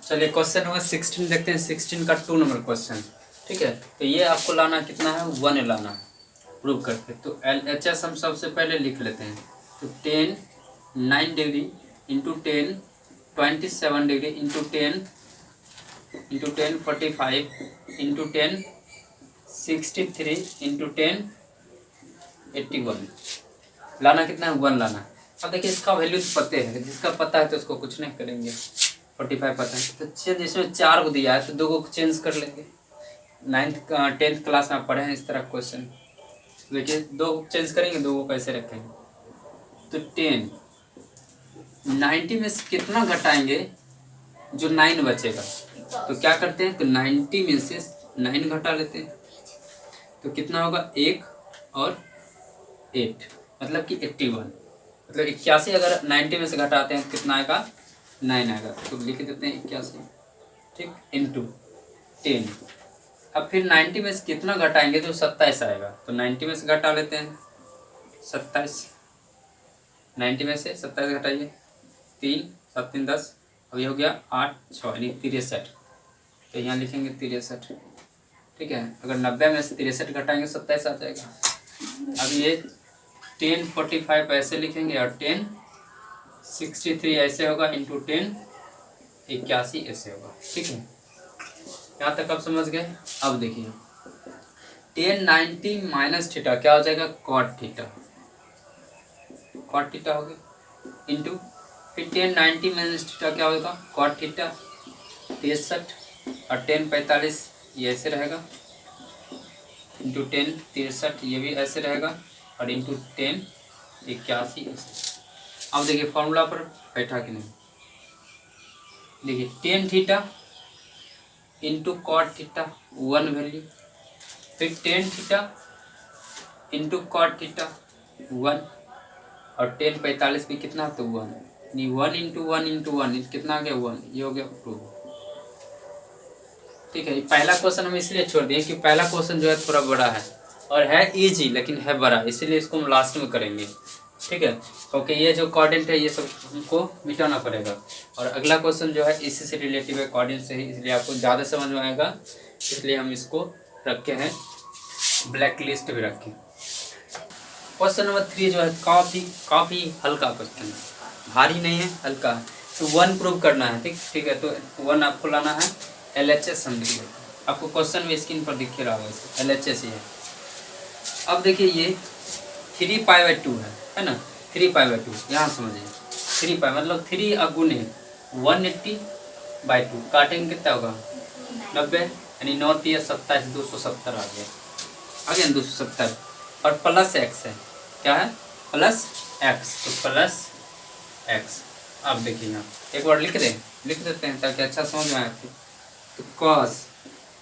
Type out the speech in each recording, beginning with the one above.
चलिए question number 16 देखते हैं। 16 का 2 नंबर क्वेश्चन। ठीक है, तो ये आपको लाना कितना है, 1 लाना प्रूव करके। तो LHS हम सबसे पहले लिख लेते हैं। तो 10 9 degree into 10 27 degree into 10 45 into 10 63 into 10 81 लाना कितना है, 1 लाना। अब देखिए इसका वैल्यू तो पते है, जिसका पता है तो उसको कुछ नहीं करेंगे। 45 पता है तो चेंज इसमें 4 को दिया है तो 2 को चेंज कर लेंगे। 10th क्लास में आप पढ़े हैं इस तरह क्वेश्चन। देखिए 2 को चेंज करेंगे, 2 को कैसे रखेंगे। तो 10 90 में से कितना घटाएंगे, जो 9 बचेगा। तो क्या करते हैं, तो 90 में से 9 घटा लेते हैं। तो कितना होगा, 1 और 8 मतलब कि 81। मतलब 81 अगर 90 में से घटाते हैं तो कितना आएगा, 9 आएगा। तो लिख देते हैं 81, ठीक, इंटू 10। अब फिर 90 में से कितना घटाएंगे, तो 27 आएगा। तो 90 में से घटा लेते हैं 27। 90 में से 27 घटाइए, 3 7 3 10, अभी हो गया 8 6 यानी 63। तो यहाँ लिखेंगे 63। ठीक है, अगर 90 में से 63 घटाएंगे 27 आ जाएगा। अब ये 10 45 ऐसे लिखेंगे और 10 63 ऐसे होगा इंटू 10 81 ऐसे होगा। ठीक है, यहाँ तक आप समझ गए। अब देखिए 10 90 माइनस थीटा क्या हो जाएगा, कॉट थीटा। कॉट थीटा हो गया इंटू फिर 10 90 माइनस थीटा क्या होगा, कॉट थीटा 63 और 10 45 ये ऐसे रहेगा इंटू 10 63 ये भी ऐसे रहेगा और इंटू 10 81 ऐसे। अब देखिए फॉर्मूला पर बैठा कि नहीं। देखिए 10 theta into cot theta 1 value, फिर 10 थीटा इंटू कॉट थीटा 1 और 10 45 भी कितना तो 1 यानी 1 इंटू 1 इंटू 1 कितना आ गया 1, ये हो गया 2। ठीक है, पहला क्वेश्चन हम इसलिए छोड़ दिए कि पहला क्वेश्चन जो है थोड़ा बड़ा है और है इजी लेकिन है बड़ा, इसीलिए इसको हम लास्ट में करेंगे। ठीक है, क्योंकि ये जो कोऑर्डिनेट है ये सब हमको मिटाना पड़ेगा और अगला क्वेश्चन जो है इसी से रिलेटिव है, कोऑर्डिनेट से ही, इसलिए आपको ज़्यादा समझ में आएगा। इसलिए हम इसको रखे हैं, ब्लैक लिस्ट भी रखें। क्वेश्चन नंबर 3 जो है काफ़ी हल्का क्वेश्चन है, भारी नहीं है, हल्का है। तो 1 प्रूव करना है। ठीक है, तो 1 आपको लाना है। LHS हम लिख लेते हैं, आपको क्वेश्चन में स्क्रीन पर दिख रहा होगा, LHS ही है। अब देखिए ये 3π/2 है ना, 3π/2 यहाँ समझिए। 3π मतलब 3 अगुने 180/2 काटेंगे कितना होगा 90 यानी 9 3 27 270 आ गया 270 और प्लस x है, क्या है प्लस x, तो प्लस x। अब देखिए यहाँ एक बार लिख देते हैं ताकि अच्छा समझ में आए आपको। तो cos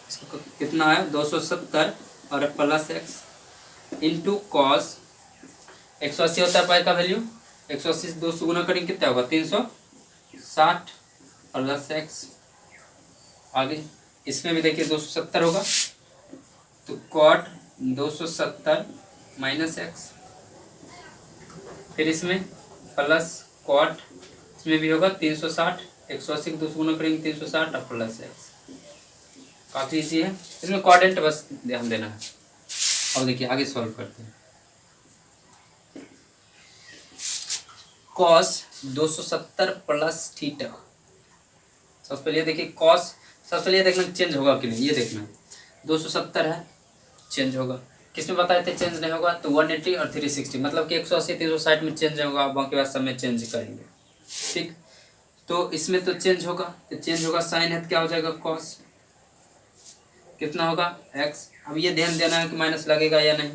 इसको कितना है 270 और प्लस x इंटू कॉस 180 होता है पाई का वैल्यू, 180 से 200 गुना करेंगे कितना होगा 360 प्लस x। आगे इसमें भी देखिए 270 होगा तो कॉट 270 माइनस x, फिर इसमें प्लस कॉट इसमें भी होगा 360, 180 को 200 गुना करेंगे 360 और प्लस x। काफ़ी इजी है, इसमें कोऑर्डिनेट बस ध्यान देना है। अब देखिए आगे सॉल्व करते हैं। cos 270 प्लस थीटा, सबसे पहले देखिए cos, सबसे पहले देखना चेंज होगा कि नहीं, ये देखना 270 है चेंज होगा, किसमें बताए थे चेंज नहीं होगा, तो 180 और 360 मतलब कि 180 360 में चेंज होगा, बाकी बात सब में चेंज करेंगे। ठीक, तो इसमें तो चेंज होगा, तो चेंज होगा साइन है तो क्या हो जाएगा cos, कितना होगा x। अब ये ध्यान देना है कि माइनस लगेगा या नहीं।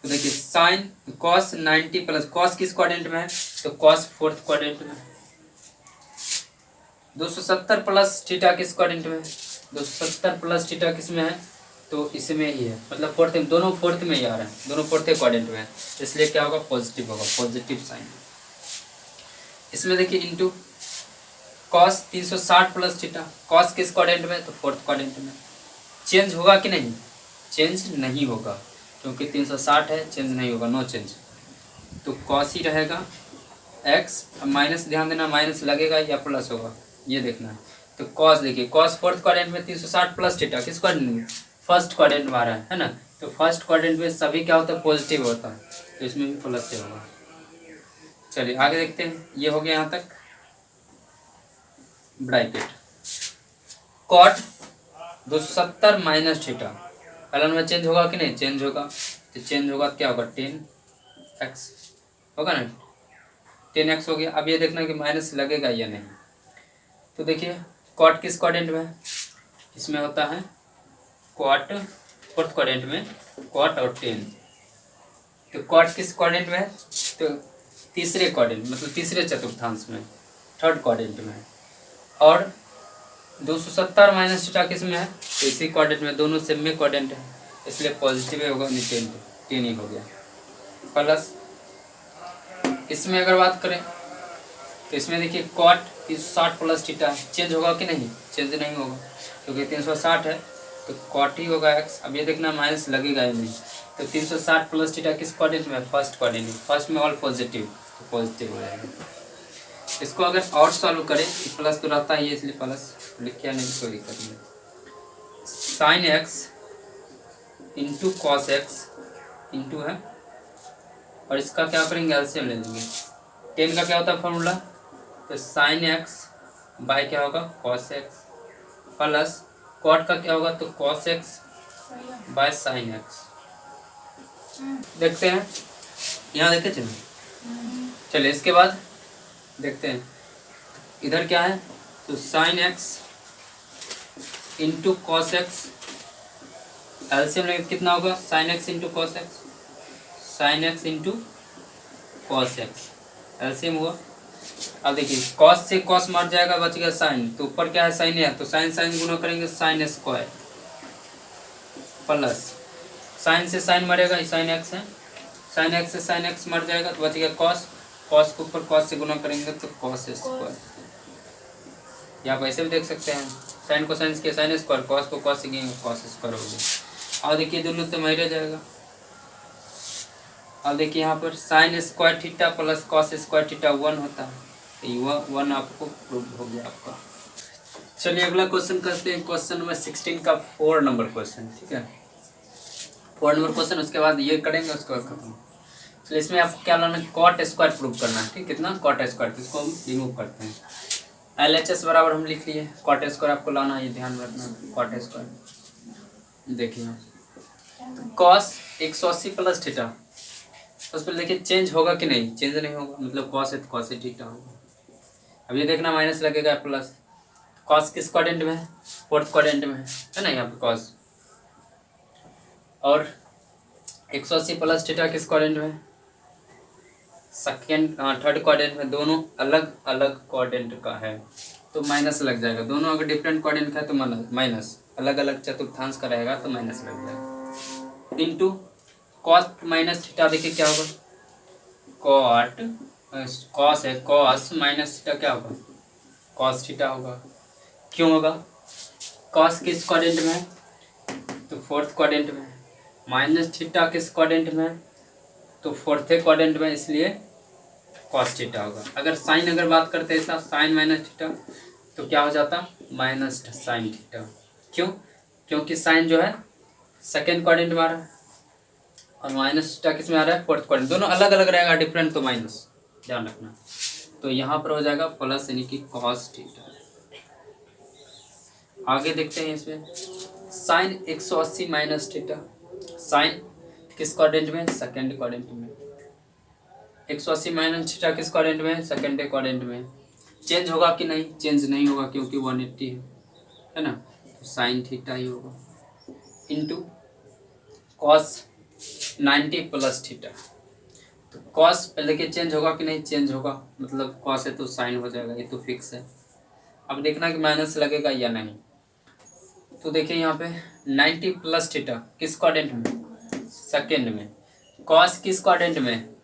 तो देखिए साइन cos 90 प्लस cos किस क्वाड्रेंट में है, तो cos 4th क्वाड्रेंट में। 270 प्लस थीटा किस क्वाड्रेंट में है, 270 प्लस थीटा किस में है, तो इसमें ही है, मतलब 4th में, दोनों 4th में ही आ रहे हैं, दोनों 4th क्वाड्रेंट में है, इसलिए क्या होगा पॉजिटिव होगा, पॉजिटिव साइन। इसमें देखिए into cos 360 plus theta, cos किस क्वाड्रेंट में, तो 4th क्वाड्रेंट में। चेंज होगा कि नहीं, चेंज नहीं होगा क्योंकि 360 है, चेंज नहीं होगा, नो चेंज। तो cos ही रहेगा x, अब माइनस ध्यान देना, माइनस लगेगा या प्लस होगा ये देखना है। तो कॉस देखिए, कॉस फोर्थ क्वाड्रेंट में 360 प्लस थीटा, किस क्वाड्रेंट में? फर्स्ट क्वाड्रेंट में आ रहा है ना। तो फर्स्ट क्वाड्रेंट में सभी क्या होता है? पॉजिटिव होता है, तो इसमें भी प्लस से होगा। चलिए आगे देखते हैं, ये हो गया यहाँ तक। ब्रैकेट कॉट 270 माइनस थीटा, लन में चेंज होगा कि नहीं? चेंज होगा, तो चेंज होगा क्या होगा? 10x होगा ना, 10x हो गया। अब ये देखना कि माइनस लगेगा या नहीं। तो देखिए कॉट किस क्वाड्रेंट में है? इसमें होता है कॉट फोर्थ क्वाड्रेंट में, कॉट और 10। तो कॉट किस क्वाड्रेंट में है? तो तीसरे क्वाड्रेंट, मतलब तीसरे चतुर्थांश में, थर्ड क्वाड्रेंट में। और 270 माइनस थीटा किस में है? तो इसी क्वाड्रेंट में, दोनों सेम में क्वाड्रेंट है, इसलिए पॉजिटिव ही होगा, नहीं 10 ही हो गया। प्लस इसमें अगर बात करें तो इसमें देखिए कॉट 360 प्लस थीटा, चेंज होगा कि नहीं? चेंज नहीं होगा, क्योंकि 360 है तो कॉट ही होगा x। अब ये देखना माइनस लगेगा ही नहीं। तो 360 प्लस थीटा किस क्वाड्रेंट में? फर्स्ट क्वाड्रेंट में, फर्स्ट में ऑल पॉजिटिव, तो पॉजिटिव हो जाएगा। इसको अगर और सॉल्व करें, प्लस तो रहता ही है इसलिए प्लस लिखा नहीं, कोई दिक्कत नहीं। Sine x into cos x into है, और इसका क्या करेंगे? एलसीएम ले लेंगे। 10 का क्या होता है फॉर्मूला? तो साइन एक्स बाय क्या होगा? कॉस एक्स, प्लस कॉट का क्या होगा? तो cos x by sine x. देखते हैं, यहाँ देखे चलिए इसके बाद देखते हैं इधर क्या है। तो sine x into cos x, LCM लेंगे कितना होगा? Sine x into cos x, sine x into cos x, LCM हुआ। अब देखिए कॉस से कॉस मर जाएगा, बच गया साइन, तो ऊपर क्या है? साइन है, तो साइन साइन गुना करेंगे, साइन स्क्वायर, प्लस साइन से साइन मरेगा, साइन एक्स है, साइन एक्स से साइन एक्स मर जाएगा, तो बच गया कॉस, कॉस के ऊपर कॉस से गुना करेंगे तो कॉस स्क्वायर। या आप ऐसे भी देख सकते हैं, साइन को साइन के साइन स्क्वायर, कॉस को कॉस से कॉस स्क्वायर हो गया। और देखिए दोनों तो मर जाएगा। अब देखिए यहाँ पर sine square theta plus cos square theta 1 होता है, तो 1 आपको प्रूव हो गया आपका। चलिए अगला क्वेश्चन करते हैं, क्वेश्चन नंबर 16 का 4 नंबर क्वेश्चन, ठीक है। 4 नंबर क्वेश्चन, उसके बाद ये करेंगे, उसके बाद खत्म। तो इसमें आपको क्या लाना है? कॉट स्क्वायर प्रूव करना है, ठीक। कितना? कॉट स्क्वायर, तो इसको हम रिमूव करते हैं। LHS बराबर हम लिख लिए, कॉट स्क्वायर आपको लाना है, ये ध्यान रखना। कॉट स्क्वायर देखिए कॉस 180 प्लस थीटा, उस पर देखिए चेंज होगा कि नहीं? चेंज नहीं होगा, मतलब कॉस है तो कॉस ही थीटा होगा। अब ये देखना माइनस लगेगा, प्लस। कॉस किस क्वाड्रेंट में है? फोर्थ क्वाड्रेंट में है ना, यहाँ पे कॉस। और 180 प्लस थीटा किस क्वाड्रेंट में? सेकेंड थर्ड क्वाड्रेंट में। दोनों अलग अलग क्वाड्रेंट का है तो माइनस लग जाएगा। दोनों अगर डिफरेंट क्वाड्रेंट का है तो माइनस, अलग अलग चतुर्थांश का रहेगा तो माइनस लग जाएगा। इंटू कॉस माइनस थीटा, देखिए क्या होगा? कॉट कॉस है, कॉस माइनस थीटा क्या होगा? कॉस थीटा होगा। क्यों होगा? कॉस किस क्वाड्रेंट में है? तो फोर्थ क्वाड्रेंट में। माइनस थीटा किस क्वाड्रेंट में है? तो फोर्थे क्वाड्रेंट में, इसलिए कॉस थीटा होगा। अगर साइन अगर बात करते हैं साइन माइनस थीटा, तो क्या हो जाता? Minus sine theta. क्यों? क्योंकि साइन जो है सेकेंड क्वाड्रेंट में आ रहा है और माइनस थीटा किस में आ रहा है? Fourth quadrant. दोनों अलग अलग रहेगा, डिफरेंट तो माइनस, ध्यान रखना। तो यहाँ पर हो जाएगा प्लस, यानी कि कॉस थीटा। आगे देखते हैं इसमें साइन 180 माइनस थीटा, साइन किस क्वाड्रेंट में? सेकेंड क्वाड्रेंट में। 180 माइनस थीटा किस क्वाड्रेंट में? सेकेंड क्वाड्रेंट में। चेंज होगा कि नहीं? चेंज नहीं होगा, क्योंकि 180 है ना, तो साइन थीटा ही होगा। इंटू कॉस 90 प्लस थीटा, तो कॉस पहले के चेंज होगा कि नहीं? चेंज होगा, मतलब कॉस है तो साइन हो जाएगा, ये तो फिक्स है। अब देखना कि माइनस लगेगा या नहीं। तो देखिए यहाँ पे 90 प्लस थीटा किस क्वाड्रेंट में? सेकेंड में। कॉस किस क्वाड्रेंट में?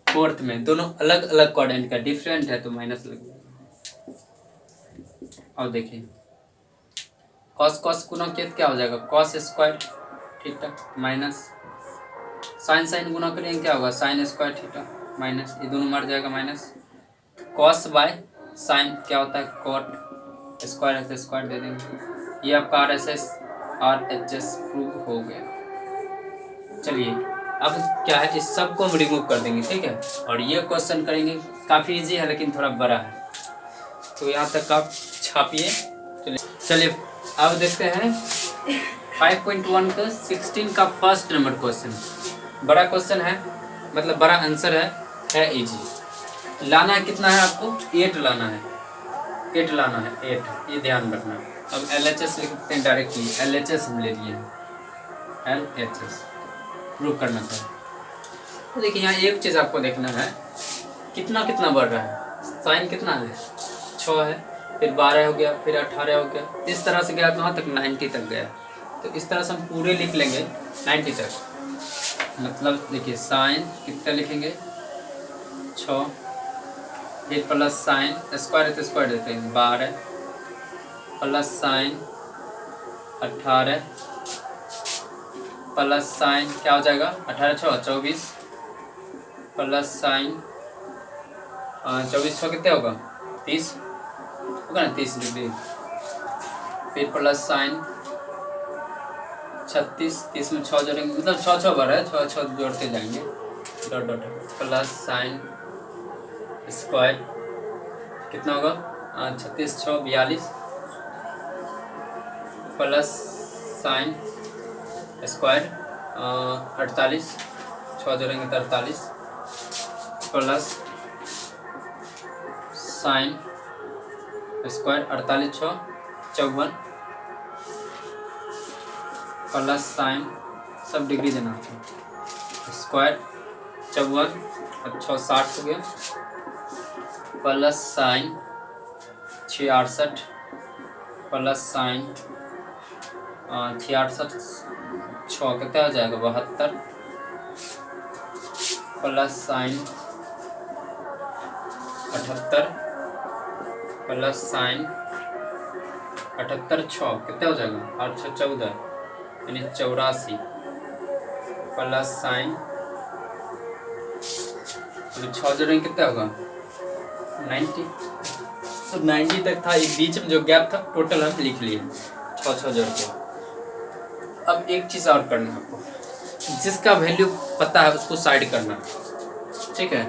फोर्थ में। दोनों अलग अलग क्वाड्रेंट का, डिफरेंट है तो माइनस लग जाएगा। और देखिए कॉस कॉस गुना किया क्या हो जाएगा? Cos square theta minus sine sine गुना करेंगे क्या होगा? साइन स्क्वायर थीटा माइनस, ये दोनों मर जाएगा, माइनस। कॉस बाय साइन क्या होता है? कॉट, स्क्वायर है तो स्क्वायर दे देंगे। ये आपका RHS प्रूव हो गया। चलिए अब क्या है, इस सब को हम रिमूव कर देंगे, ठीक है। और ये क्वेश्चन करेंगे, काफ़ी इजी है लेकिन थोड़ा बड़ा है, तो यहाँ तक आप छापिए। चलिए अब देखते हैं 5.1 का 16 का फर्स्ट नंबर क्वेश्चन। बड़ा क्वेश्चन है, मतलब बड़ा आंसर है इजी। लाना है कितना है आपको, 8 लाना है, 8 लाना है, 8, ये ध्यान रखना। अब LHS लिखते हैं डायरेक्टली, LHS हम ले लिए हैं, LHS प्रूव करना था। तो देखिए यहाँ एक चीज़ आपको देखना है, कितना कितना बढ़ रहा है। साइन कितना है, 6 है, फिर 12 हो गया, फिर 18 हो गया, इस तरह से गया कहाँ तक, 90 तक गया। तो इस तरह से हम पूरे लिख लेंगे 90 तक। मतलब देखिए साइन कितना लिखेंगे, 6, फिर प्लस साइन, स्क्वायर तो स्क्वायर देते हैं, 12 प्लस साइन 18 प्लस साइन क्या हो जाएगा, 18 6 24 प्लस साइन 24 6 कितने होगा, 30 होगा ना, 30 डिग्री। फिर प्लस साइन 36, 30 में 6 जोड़ेंगे, मतलब 6 6 बढ़ रहा है, 6 6 जोड़ते जाएंगे, dot dot plus sine square कितना होगा, 36 6 42 प्लस साइन स्क्वायर 48, 6 जोड़ेंगे तो 48 plus sine square 48 6 54 plus sign, सब डिग्री देना है, स्क्वायर 54 और 6 60 हो गया, प्लस साइन 6 68 प्लस साइन 6 6 कितना हो जाएगा, 72 प्लस साइन 78 प्लस साइन 78 6 कितना हो जाएगा, 8 6 14 यानी 84 प्लस साइन 6 जोड़ेंगे कितना होगा, 90। तो 90 तक था, ये बीच में जो गैप था टोटल हम लिख लिए 6 6 जोड़ के। अब एक चीज़ और करना है आपको, जिसका वैल्यू पता है उसको साइड करना, ठीक है।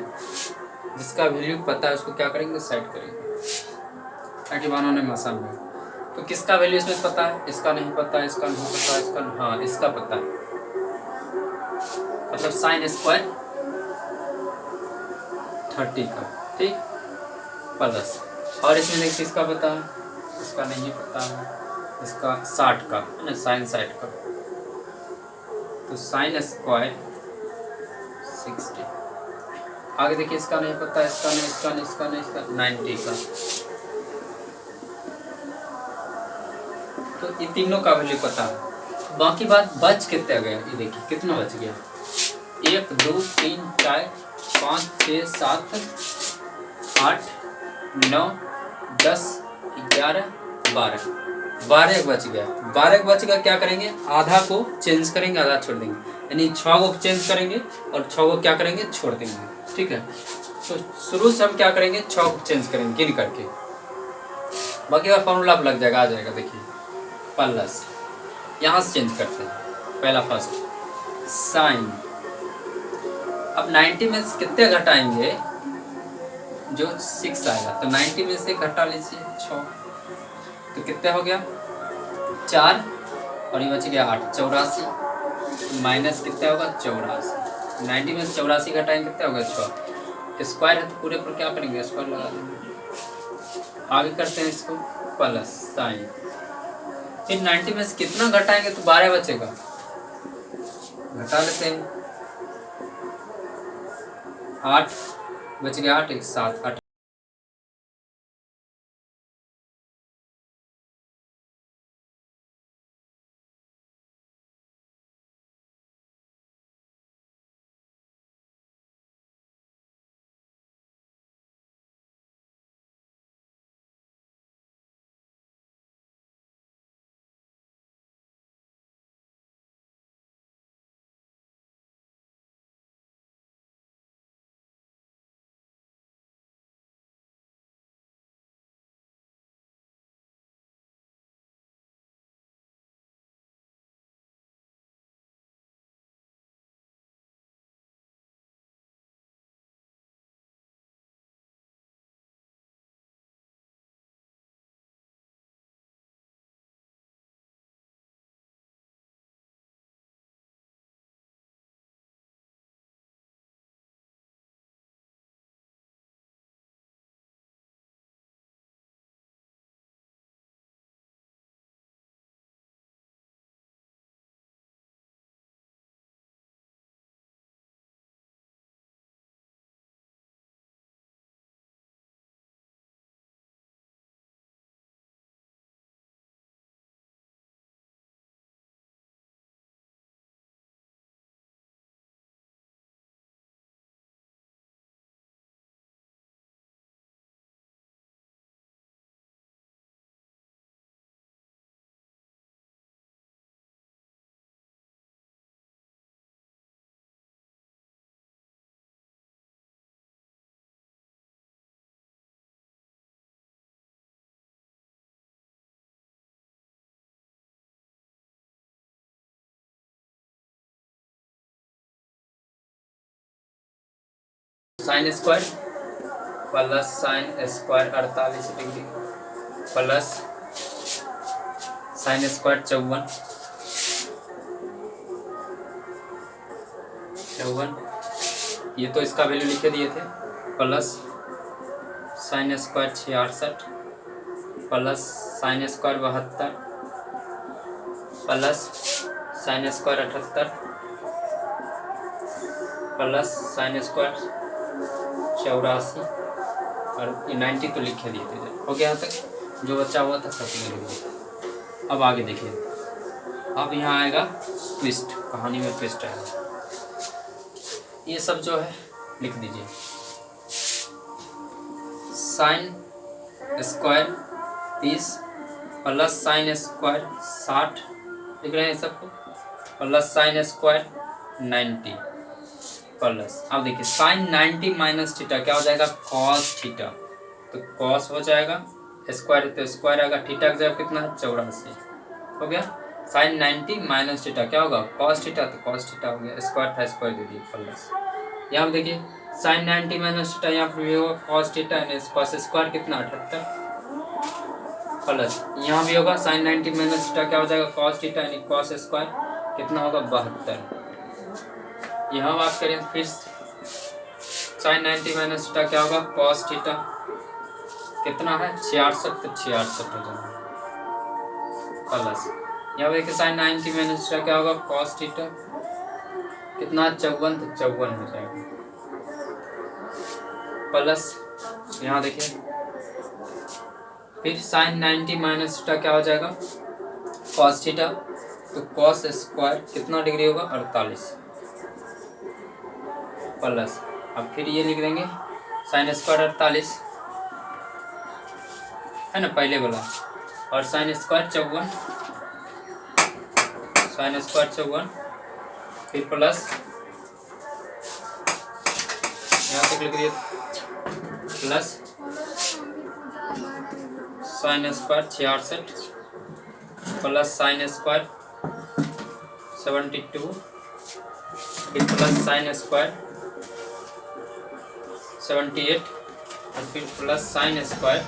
जिसका वैल्यू पता है उसको क्या करेंगे, साइड करेंगे, ताकि बनाने में आसान हो। तो किसका वैल्यू इसमें पता है, इसका नहीं पता, इसका नहीं पता, इसका, हाँ इसका पता है, मतलब साइन स्क्वायर 30 का, ठीक, प्लस, और इसमें देखिए किसका पता है, इसका नहीं पता है, इसका 60 का है ना, साइन 60 का, तो साइन स्क्वायर 60। आगे देखिए इसका नहीं पता, इसका नहीं, इसका नहीं, इसका नहीं, इसका 90 का। तो ये तीनों का वैल्यू पता है। बाकी बात बच कितना गया, ये देखिए कितना बच गया, 1 2 3 4 5 6 7 8 9 10 11 12 12 बच गया। 12 बच गया, क्या करेंगे, आधा को चेंज करेंगे, आधा छोड़ देंगे, यानी 6 को चेंज करेंगे और 6 को क्या करेंगे, छोड़ देंगे, ठीक है। तो शुरू से हम क्या करेंगे, 6 को चेंज करेंगे गिन करके, बाकी का फॉर्मूला आप लग जाएगा, आ जाएगा। देखिए प्लस, यहाँ से चेंज करते हैं, पहला फर्स्ट साइन, अब 90 में से कितने घटाएंगे, जो 6 आएगा, तो 90 में से घटा लीजिए 6, तो कितना हो गया 4, और ये बच गया 8, 84 माइनस कितना होगा 84, 90 में से 84 घटाएंगे कितना होगा 6, स्क्वायर है तो पूरे पर क्या करेंगे, स्क्वायर लगा देंगे। आगे करते हैं इसको प्लस साइन, फिर 90 में से कितना घटाएंगे तो 12 बचेगा, घटा लेते हैं, 8 बच गया, 8 1 7 8। Sine square plus sine square 48 degree plus sine square 54, ये तो इसका वैल्यू लिखे दिए थे, plus sine square 66 plus sine square 72 plus sine square 78 plus sine square 84 और 90 तो लिखे दिए थे। हो गया यहाँ तक, जो बच्चा हुआ था सब लिख दिया। अब आगे देखिए, अब यहाँ आएगा ट्विस्ट, कहानी में ट्विस्ट आएगा। ये सब जो है लिख दीजिए, sine square 30 plus sine square 60 लिख रहे हैं सबको, प्लस साइन स्क्वायर 90 प्लस, अब देखिए साइन 90 माइनस थीटा क्या हो जाएगा, कॉस थीटा। तो कॉस हो जाएगा, स्क्वायर तो स्क्वायर आएगा, थीटा का जगह कितना है 84 हो गया। साइन 90 माइनस थीटा क्या होगा, कॉस थीटा, तो कॉस थीटा हो गया, स्क्वायर था स्क्वायर दे दिए प्लस। यहाँ पर देखिए साइन 90 माइनस थीटा यहाँ पर भी होगा कॉस थीटा, कॉस स्क्वायर कितना 78 प्लस, यहाँ भी होगा साइन 90 माइनस थीटा क्या हो जाएगा, कॉस थीटा यानी कॉस स्क्वायर कितना होगा 72। यहाँ बात करें फिर साइन 90 माइनस थीटा क्या होगा, कॉस थीटा कितना है 66, तो 66 हो जाएगा प्लस, यहाँ देखिए साइन 90 माइनस थीटा क्या होगा, कॉस थीटा कितना 54, तो 54 हो जाएगा प्लस, यहाँ देखिए फिर साइन 90 माइनस थीटा क्या हो जाएगा, कॉस थीटा, तो कॉस स्क्वायर कितना डिग्री होगा 48 प्लस, अब फिर ये लिख देंगे साइन स्क्वायर 48 है ना पहले वाला, और साइन स्क्वायर 54, साइन स्क्वायर 54 फिर प्लस, यहाँ तक लिख दिए plus sine square 66 plus sine square 72 फिर प्लस साइन स्क्वायर 78 और फिर प्लस साइन स्क्वायर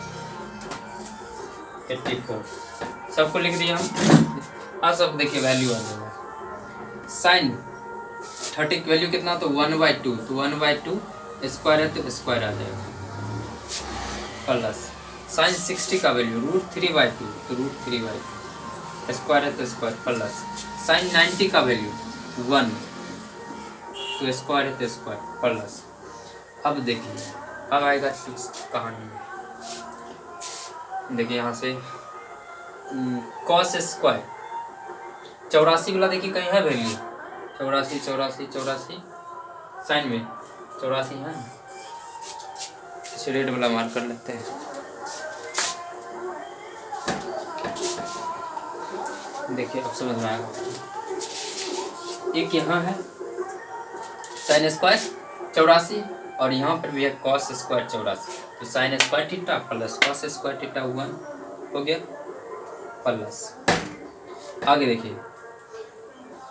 84, सबको लिख दिया हम। हाँ सब देखिए वैल्यू आ जाएगा, साइन 30 की वैल्यू कितना, तो 1/2, तो 1/2 स्क्वायर है तो स्क्वायर आ जाएगा प्लस साइन 60 का वैल्यू √3/2, तो √3/2 स्क्वायर है तो स्क्वायर प्लस साइन 90 का वैल्यू 1, तो स्क्वायर है तो स्क्वायर प्लस। अब देखिए अब आएगा ट्विस्ट कहानी में, देखिए यहाँ से कॉस स्क्वायर 84 वाला देखिए कहीं है वैल्यू, 84 साइन में 84 है, इसे रेड वाला मार्क कर लेते हैं। देखिए अब समझ में आएगा, एक यहाँ है साइन स्क्वायर 84 और यहाँ पर भी है कॉस स्क्वायर 84, तो sine square theta plus cos square theta 1 हो गया प्लस। आगे देखिए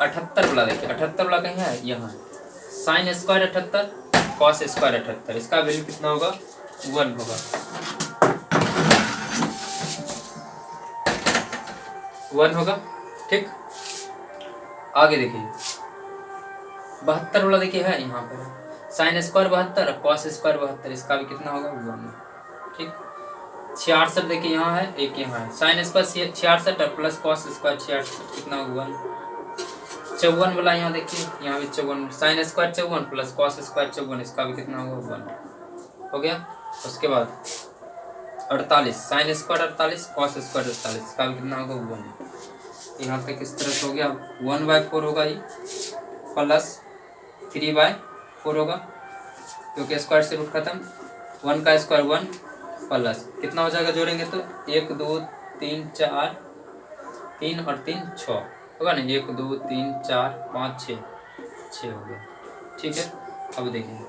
78 वाला, देखिए 78 वाला कहीं है, यहाँ साइन स्क्वायर 78 कॉस स्क्वायर 78, इसका वैल्यू कितना होगा 1 होगा, 1 होगा ठीक। आगे देखिए 72 वाला देखिए है यहाँ पर साइन स्क्वायर 72 कॉस स्क्वायर 72, इसका भी कितना होगा 1 ठीक। 66 देखिए यहाँ है, एक यहाँ है साइन स्क्वायर 66 और प्लस कॉस स्क्वायर 66 कितना होगा 1। 54 वाला यहाँ देखिए, यहाँ भी 54 sine square 54 plus cos square 54, इसका भी कितना होगा 1 हो गया। उसके बाद 48 साइन स्क्वायर 48 कॉस स्क्वायर 48, इसका भी कितना होगा 1। यहाँ तक इस तरह से हो गया, 1/4 होगा ये प्लस 3/4 होगा क्योंकि स्क्वायर से रूट खत्म, 1 का स्क्वायर 1 प्लस कितना हो जाएगा जोड़ेंगे तो 1 2 3 4 3 और 3 6 होगा ना, 1 2 3 4 5 6 हो गया ठीक है। अब देखिए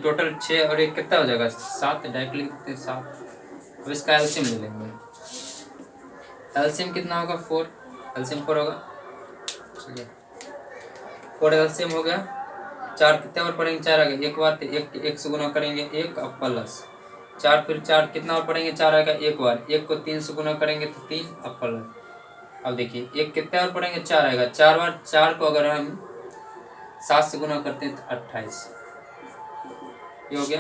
टोटल 6 और 1 कितना हो जाएगा 7, डायरेक्ट लिख देते हैं 7। अब इसका एलसीएम ले लेंगे, एलसीएम कितना होगा 4, एलसीएम 4 होगा, चलिए 4 एलसीएम हो गया 4 कितने बार पढ़ेंगे, 4 आ गया, एक बार, तो एक से गुना करेंगे 1, अब प्लस 4, फिर 4 कितना बार पढ़ेंगे, 4 आएगा एक बार, 1 को 3 से गुना करेंगे तो 3, अब प्लस। अब देखिए 1 कितने बार पढ़ेंगे, 4 आएगा, 4 बार, 4 को अगर हम 7 से गुना करते हैं तो 28, ये हो गया।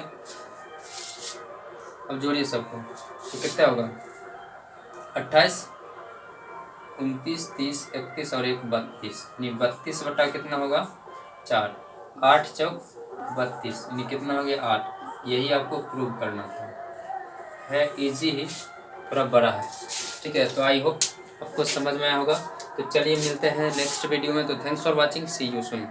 अब जोड़िए सबको, तो कितना होगा, 28, 29, 30, 31 और 1 32, यानी 32 बटा कितना होगा, 4, 8 चौक 32, यानी कितना हो गया, 8। यही आपको प्रूव करना था, है इजी ही, थोड़ा बड़ा है, ठीक है। तो आई होप आपको समझ में आया होगा। तो चलिए मिलते हैं नेक्स्ट वीडियो में। तो thanks for watching, see you soon.